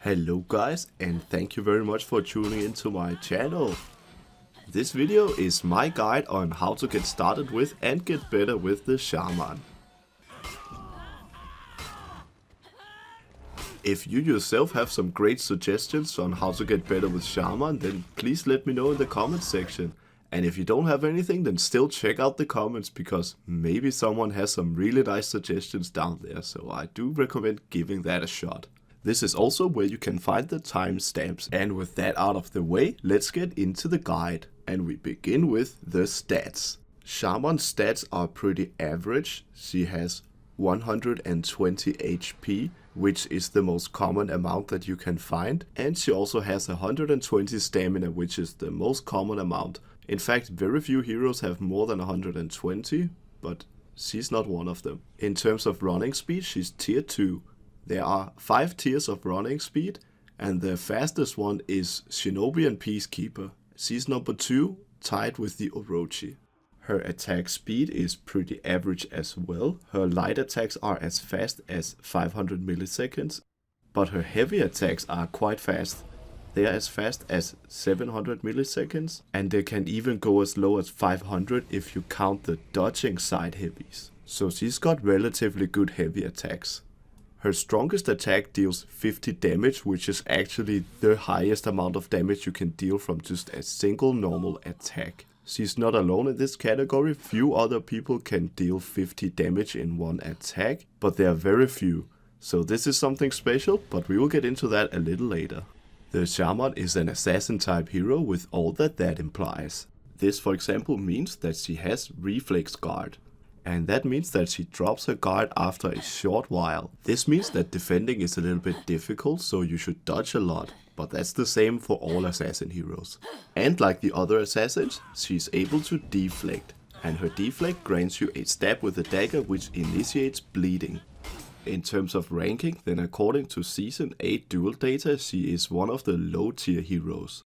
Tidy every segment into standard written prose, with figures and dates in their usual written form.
Hello guys, and thank you very much for tuning into my channel. This video is my guide on how to get started with and get better with the Shaman. If you yourself have some great suggestions on how to get better with Shaman, then please let me know in the comments section. And if you don't have anything, then still check out the comments, because maybe someone has some really nice suggestions down there, so I do recommend giving that a shot. This is also where you can find the timestamps, and with that out of the way, let's get into the guide. And we begin with the stats. Shaman's stats are pretty average. She has 120 HP, which is the most common amount that you can find, and she also has 120 stamina, which is the most common amount. In fact, very few heroes have more than 120, but she's not one of them. In terms of running speed, she's tier 2. There are 5 tiers of running speed, and the fastest one is Shinobi and Peacekeeper. She's number 2, tied with the Orochi. Her attack speed is pretty average as well. Her light attacks are as fast as 500 milliseconds, but her heavy attacks are quite fast. They are as fast as 700 milliseconds, and they can even go as low as 500 if you count the dodging side heavies. So she's got relatively good heavy attacks. Her strongest attack deals 50 damage, which is actually the highest amount of damage you can deal from just a single normal attack. She's not alone in this category. Few other people can deal 50 damage in one attack, but there are very few. So this is something special, but we will get into that a little later. The Shaman is an assassin type hero with all that implies. This, for example, means that she has reflex guard. And that means that she drops her guard after a short while. This means that defending is a little bit difficult, so you should dodge a lot. But that's the same for all assassin heroes. And like the other assassins, she's able to deflect. And her deflect grants you a stab with a dagger which initiates bleeding. In terms of ranking, then according to Season 8 duel data, she is one of the low tier heroes.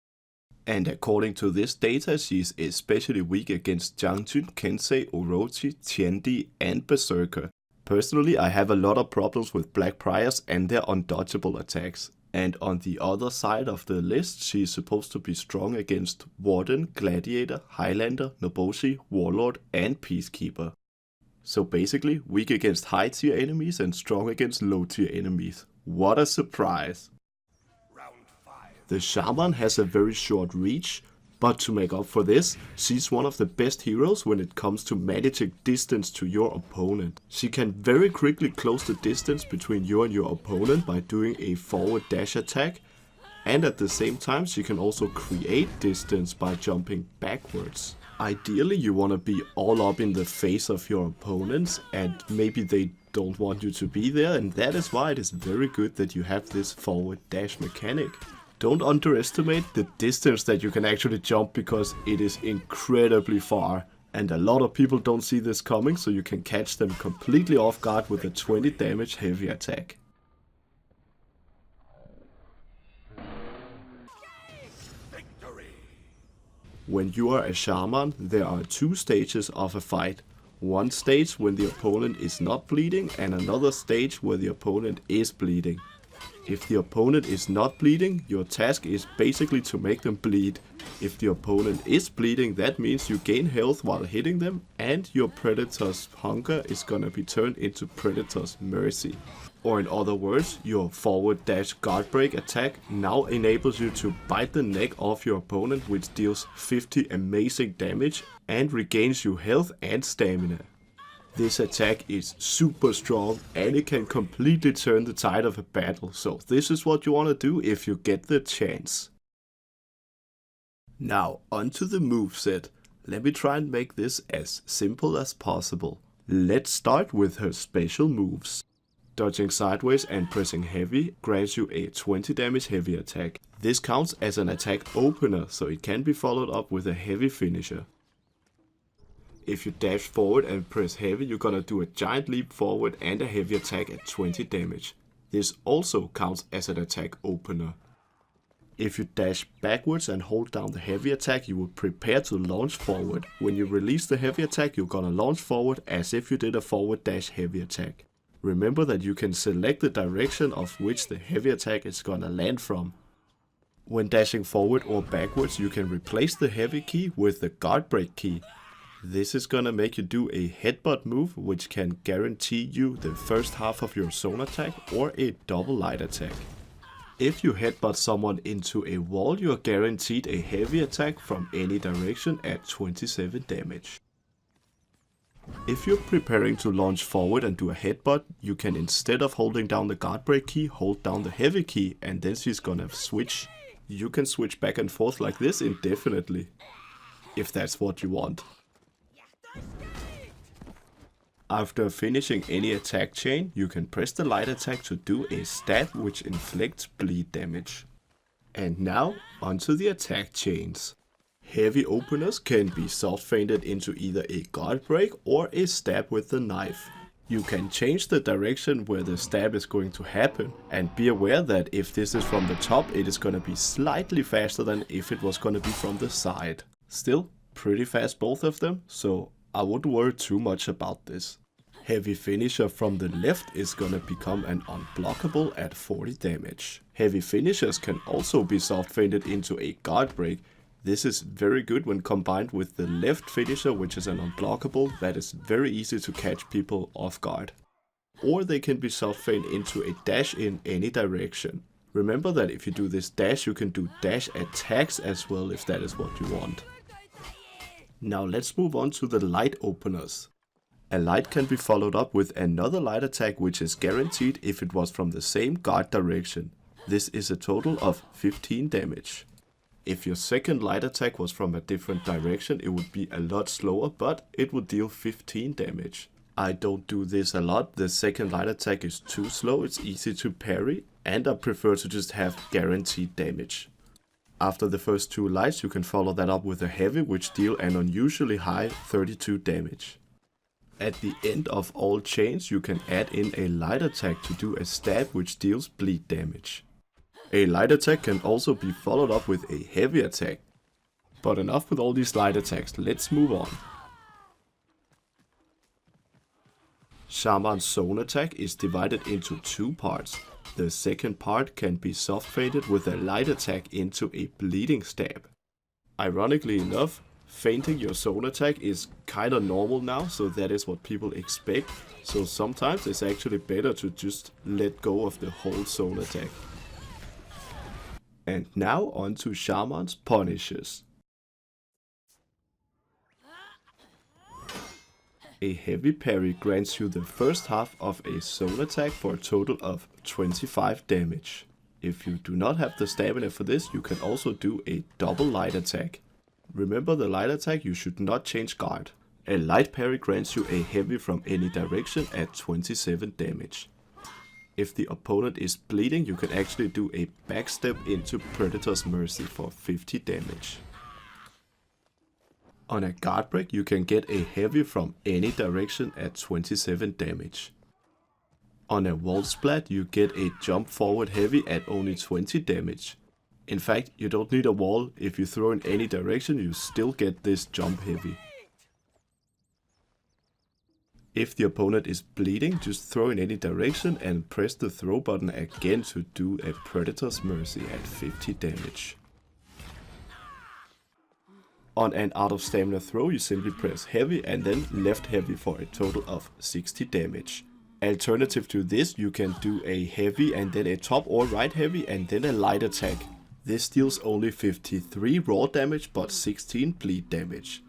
And according to this data, she is especially weak against Jangjun, Kensei, Orochi, Tiandi and Berserker. Personally, I have a lot of problems with Black Priors and their undodgeable attacks. And on the other side of the list, she is supposed to be strong against Warden, Gladiator, Highlander, Nobushi, Warlord and Peacekeeper. So basically, weak against high tier enemies and strong against low tier enemies. What a surprise! The Shaman has a very short reach, but to make up for this, she's one of the best heroes when it comes to managing distance to your opponent. She can very quickly close the distance between you and your opponent by doing a forward dash attack, and at the same time she can also create distance by jumping backwards. Ideally you want to be all up in the face of your opponents, and maybe they don't want you to be there, and that is why it is very good that you have this forward dash mechanic. Don't underestimate the distance that you can actually jump, because it is incredibly far. And a lot of people don't see this coming, so you can catch them completely off guard with a 20 damage heavy attack. When you are a Shaman, there are 2 stages of a fight. One stage when the opponent is not bleeding, and another stage where the opponent is bleeding. If the opponent is not bleeding, your task is basically to make them bleed. If the opponent is bleeding, that means you gain health while hitting them, and your Predator's hunger is gonna be turned into Predator's mercy. Or in other words, your forward dash guard break attack now enables you to bite the neck off your opponent, which deals 50 amazing damage and regains you health and stamina. This attack is super strong, and it can completely turn the tide of a battle, so this is what you want to do if you get the chance. Now onto the moveset. Let me try and make this as simple as possible. Let's start with her special moves. Dodging sideways and pressing heavy grants you a 20 damage heavy attack. This counts as an attack opener, so it can be followed up with a heavy finisher. If you dash forward and press heavy, you're gonna do a giant leap forward and a heavy attack at 20 damage. This also counts as an attack opener. If you dash backwards and hold down the heavy attack, you will prepare to launch forward. When you release the heavy attack, you're gonna launch forward as if you did a forward dash heavy attack. Remember that you can select the direction of which the heavy attack is gonna land from. When dashing forward or backwards, you can replace the heavy key with the guard break key. This is gonna make you do a headbutt move, which can guarantee you the first half of your zone attack or a double light attack. If you headbutt someone into a wall, you are guaranteed a heavy attack from any direction at 27 damage. If you're preparing to launch forward and do a headbutt, you can, instead of holding down the guard break key, hold down the heavy key, and then she's gonna switch. You can switch back and forth like this indefinitely, if that's what you want. After finishing any attack chain, you can press the light attack to do a stab which inflicts bleed damage. And now, onto the attack chains. Heavy openers can be soft feinted into either a guard break or a stab with the knife. You can change the direction where the stab is going to happen, and be aware that if this is from the top, it is going to be slightly faster than if it was going to be from the side. Still, pretty fast both of them, so I wouldn't worry too much about this. Heavy finisher from the left is gonna become an unblockable at 40 damage. Heavy finishers can also be soft feinted into a guard break. This is very good when combined with the left finisher, which is an unblockable that is very easy to catch people off guard. Or they can be soft feinted into a dash in any direction. Remember that if you do this dash, you can do dash attacks as well if that is what you want. Now let's move on to the light openers. A light can be followed up with another light attack which is guaranteed if it was from the same guard direction. This is a total of 15 damage. If your second light attack was from a different direction, it would be a lot slower, but it would deal 15 damage. I don't do this a lot, the second light attack is too slow, it's easy to parry, and I prefer to just have guaranteed damage. After the first two lights, you can follow that up with a heavy which deal an unusually high 32 damage. At the end of all chains, you can add in a light attack to do a stab which deals bleed damage. A light attack can also be followed up with a heavy attack. But enough with all these light attacks, let's move on. Shaman's zone attack is divided into two parts. The second part can be soft feinted with a light attack into a bleeding stab. Ironically enough, feinting your zone attack is kinda normal now, so that is what people expect. So sometimes it's actually better to just let go of the whole zone attack. And now on to Shaman's punishes. A heavy parry grants you the first half of a zone attack for a total of 25 damage. If you do not have the stamina for this, you can also do a double light attack. Remember the light attack, you should not change guard. A light parry grants you a heavy from any direction at 27 damage. If the opponent is bleeding, you can actually do a backstep into Predator's Mercy for 50 damage. On a guard break, you can get a heavy from any direction at 27 damage. On a wall splat, you get a jump forward heavy at only 20 damage. In fact, you don't need a wall, if you throw in any direction you still get this jump heavy. If the opponent is bleeding, just throw in any direction and press the throw button again to do a Predator's Mercy at 50 damage. On an out of stamina throw, you simply press heavy and then left heavy for a total of 60 damage. Alternative to this, you can do a heavy and then a top or right heavy and then a light attack. This deals only 53 raw damage but 16 bleed damage.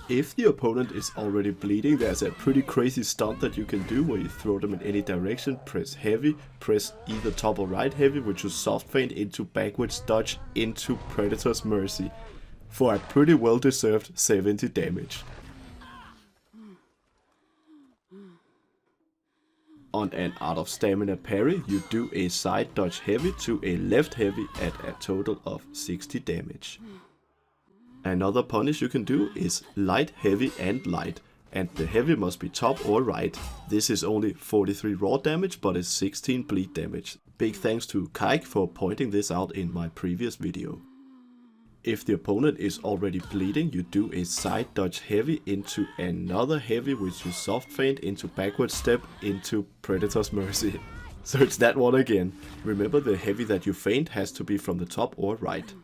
If the opponent is already bleeding, there's a pretty crazy stunt that you can do where you throw them in any direction, press heavy, press either top or right heavy, which is soft feint into backwards dodge into Predator's Mercy for a pretty well deserved 70 damage. On an out of stamina parry, you do a side dodge heavy to a left heavy at a total of 60 damage. Another punish you can do is light, heavy and light, and the heavy must be top or right. This is only 43 raw damage but is 16 bleed damage. Big thanks to Skaegor for pointing this out in my previous video. If the opponent is already bleeding, you do a side dodge heavy into another heavy which you soft feint into backward step into Predator's Mercy. So it's that one again. Remember, the heavy that you feint has to be from the top or right.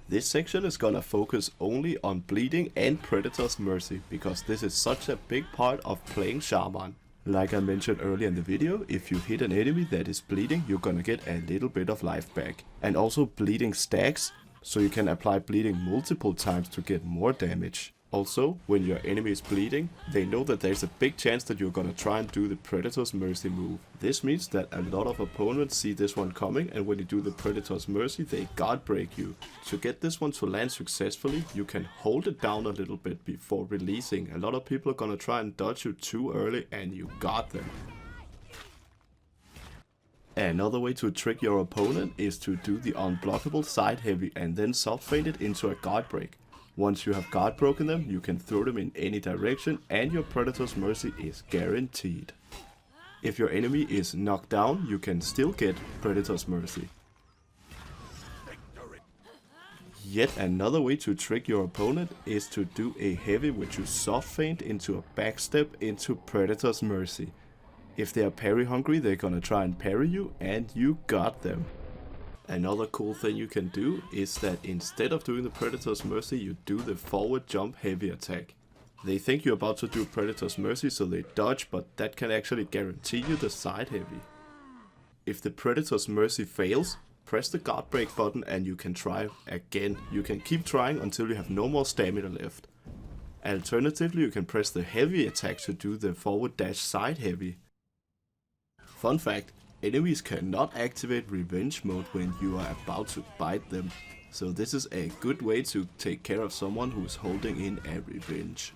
This section is gonna focus only on bleeding and Predator's Mercy, because this is such a big part of playing Shaman. Like I mentioned earlier in the video, if you hit an enemy that is bleeding, you're gonna get a little bit of life back. And also bleeding stacks, so you can apply bleeding multiple times to get more damage. Also, when your enemy is bleeding, they know that there's a big chance that you're gonna try and do the Predator's Mercy move. This means that a lot of opponents see this one coming, and when you do the Predator's Mercy, they guard break you. To get this one to land successfully, you can hold it down a little bit before releasing. A lot of people are gonna try and dodge you too early, and you got them. Another way to trick your opponent is to do the unblockable side heavy and then soft feint it into a guard break. Once you have guard broken them, you can throw them in any direction and your Predator's Mercy is guaranteed. If your enemy is knocked down, you can still get Predator's Mercy. Yet another way to trick your opponent is to do a heavy which you soft feint into a backstep into Predator's Mercy. If they are parry hungry, they're gonna try and parry you, and you got them. Another cool thing you can do is that instead of doing the Predator's Mercy, you do the forward jump heavy attack. They think you're about to do Predator's Mercy, so they dodge, but that can actually guarantee you the side heavy. If the Predator's Mercy fails, press the guard break button and you can try again. You can keep trying until you have no more stamina left. Alternatively, you can press the heavy attack to do the forward dash side heavy. Fun fact, enemies cannot activate revenge mode when you are about to bite them, so this is a good way to take care of someone who is holding in a revenge.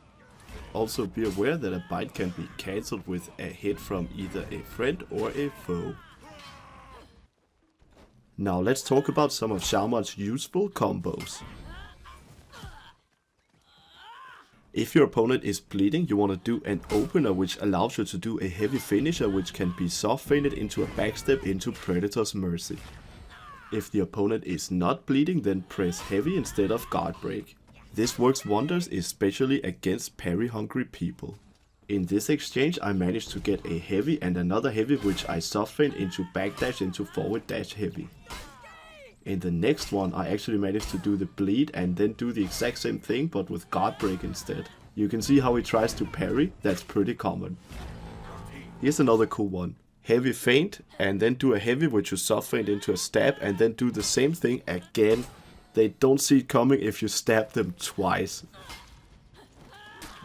Also be aware that a bite can be cancelled with a hit from either a friend or a foe. Now let's talk about some of Shaman's useful combos. If your opponent is bleeding, you want to do an opener which allows you to do a heavy finisher which can be soft feinted into a backstep into Predator's Mercy. If the opponent is not bleeding, then press heavy instead of guard break. This works wonders, especially against parry hungry people. In this exchange I managed to get a heavy and another heavy which I soft feint into backdash into forward dash heavy. In the next one I actually managed to do the bleed and then do the exact same thing but with guard break instead. You can see how he tries to parry, that's pretty common. Here's another cool one. Heavy feint and then do a heavy which you soft feint into a stab and then do the same thing again. They don't see it coming if you stab them twice.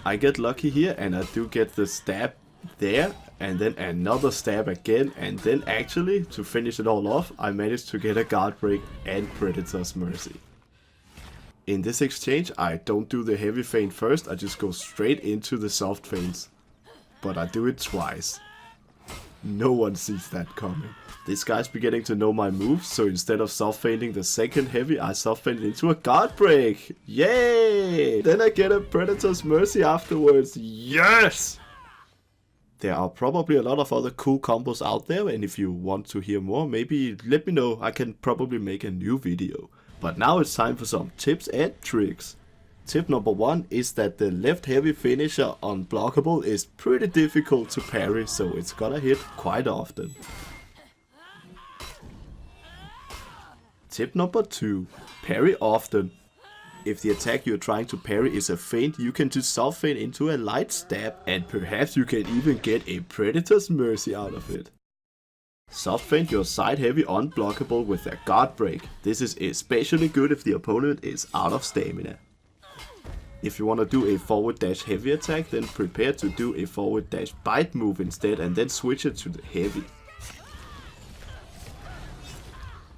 I get lucky here and I do get the stab there and then another stab again, and then actually to finish it all off I managed to get a guard break and Predator's Mercy. In this exchange I don't do the heavy feint first, I just go straight into the soft feints. But I do it twice. No one sees that coming. This guy's beginning to know my moves, so instead of soft feinting the second heavy, I soft feint into a guard break. Yay! Then I get a Predator's Mercy afterwards. Yes! There are probably a lot of other cool combos out there, and if you want to hear more, maybe let me know, I can probably make a new video. But now it's time for some tips and tricks. Tip number 1 is that the left heavy finisher unblockable is pretty difficult to parry, so it's gonna hit quite often. Tip number 2, parry often. If the attack you're trying to parry is a feint, you can just soft feint into a light stab, and perhaps you can even get a Predator's Mercy out of it. Soft feint your side heavy unblockable with a guard break. This is especially good if the opponent is out of stamina. If you want to do a forward dash heavy attack, then prepare to do a forward dash bite move instead and then switch it to the heavy.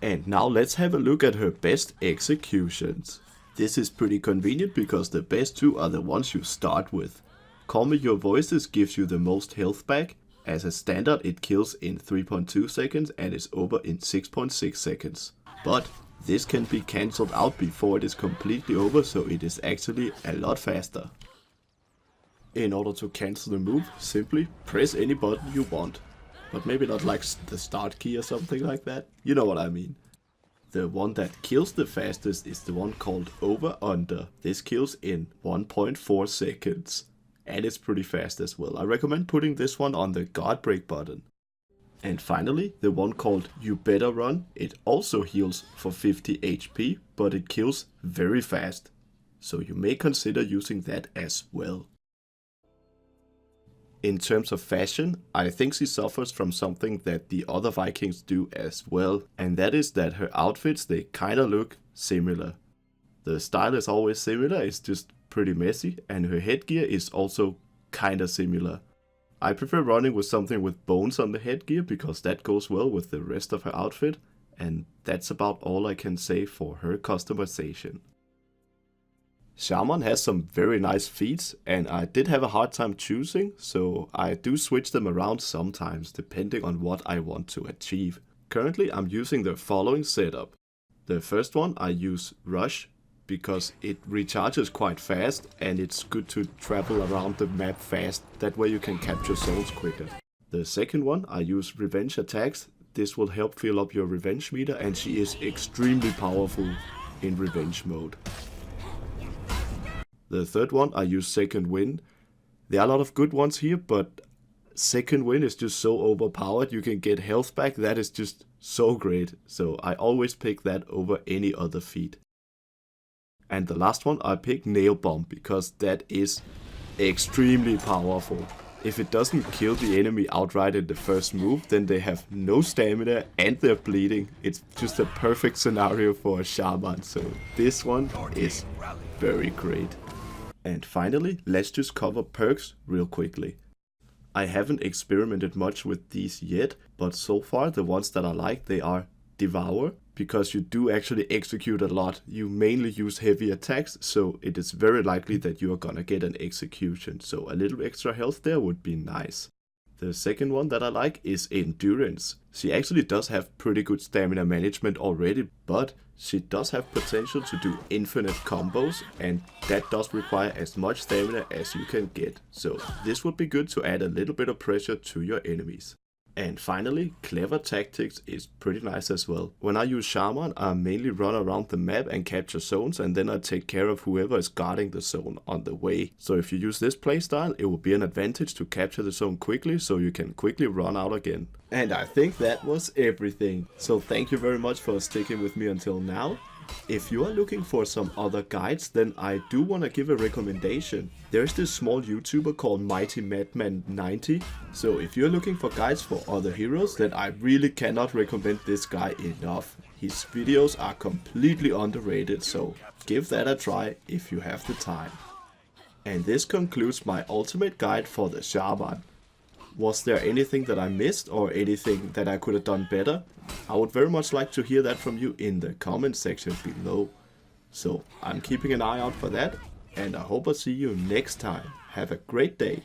And now let's have a look at her best executions. This is pretty convenient because the best 2 are the ones you start with. Call Me Your Voices gives you the most health back. As a standard it kills in 3.2 seconds and is over in 6.6 seconds. But this can be cancelled out before it is completely over, so it is actually a lot faster. In order to cancel the move, simply press any button you want. But maybe not like the start key or something like that. You know what I mean. The one that kills the fastest is the one called Over Under. This kills in 1.4 seconds. And it's pretty fast as well. I recommend putting this one on the guard break button. And finally, the one called You Better Run. It also heals for 50 HP, but it kills very fast. So you may consider using that as well. In terms of fashion, I think she suffers from something that the other Vikings do as well, and that is that her outfits, they kinda look similar. The style is always similar, it's just pretty messy, and her headgear is also kinda similar. I prefer running with something with bones on the headgear because that goes well with the rest of her outfit, and that's about all I can say for her customization. Shaman has some very nice feats, and I did have a hard time choosing, so I do switch them around sometimes depending on what I want to achieve. Currently I'm using the following setup. The first one I use Rush because it recharges quite fast and it's good to travel around the map fast, that way you can capture souls quicker. The second one I use Revenge Attacks. This will help fill up your revenge meter, and she is extremely powerful in revenge mode. The third one, I use Second Wind. There are a lot of good ones here, but Second Wind is just so overpowered. You can get health back. That is just so great. So I always pick that over any other feat. And the last one, I pick Nail Bomb because that is extremely powerful. If it doesn't kill the enemy outright in the first move, then they have no stamina and they're bleeding. It's just a perfect scenario for a Shaman. So this one is very great. And finally, let's just cover perks real quickly. I haven't experimented much with these yet, but so far the ones that I like, they are Devour, because you do actually execute a lot. You mainly use heavy attacks, so it is very likely that you are gonna get an execution, so a little extra health there would be nice. The second one that I like is Endurance. She actually does have pretty good stamina management already, but she does have potential to do infinite combos, and that does require as much stamina as you can get. So this would be good to add a little bit of pressure to your enemies. And finally, Clever Tactics is pretty nice as well. When I use Shaman, I mainly run around the map and capture zones, and then I take care of whoever is guarding the zone on the way. So if you use this playstyle, it will be an advantage to capture the zone quickly, so you can quickly run out again. And I think that was everything. So thank you very much for sticking with me until now. If you are looking for some other guides, then I do want to give a recommendation. There's this small YouTuber called Mighty Madman 90. So if you're looking for guides for other heroes, then I really cannot recommend this guy enough. His videos are completely underrated, so give that a try if you have the time. And this concludes my ultimate guide for the Shaman. Was there anything that I missed or anything that I could have done better? I would very much like to hear that from you in the comment section below. So I'm keeping an eye out for that, and I hope I see you next time. Have a great day.